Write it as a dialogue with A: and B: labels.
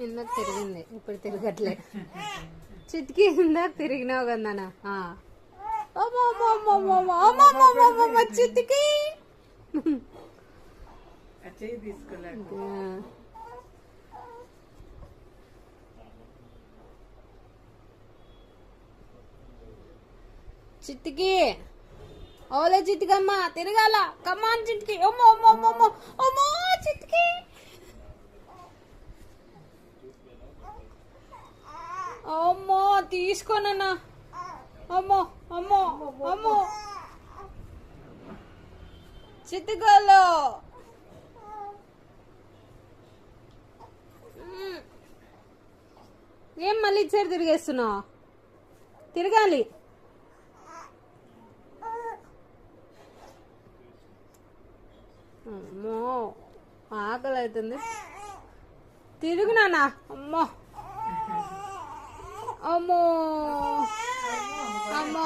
A: ఇందాక తిరిగింది, ఇప్పుడు తిరగట్లే. చితికి ఇందాక తిరిగినావు కదా నాన్న. చితికి చితికి ఓలే చితికమ్మ తిరగాల. కమాన్ చితికి. అమ్మో అమ్మో అమ్మో అమ్మో చితికి. అమ్మో తీసుకోనన్నా. అమ్మో అమ్మో అమ్మో చితికలో. ఏం మళ్ళీ ఇచ్చారు తిరిగేస్తున్నావు? తిరగాలి. అమ్మో ఆకలి అవుతుంది. తిరుగునానా. అమ్మో అమ్మో అమ్మో.